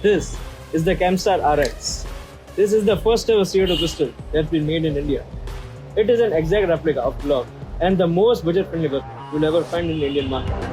This is the Camstar RX. This is the first ever CO2 pistol that's been made in India. It is an exact replica of Glock and the most budget friendly weapon you'll ever find in the Indian market.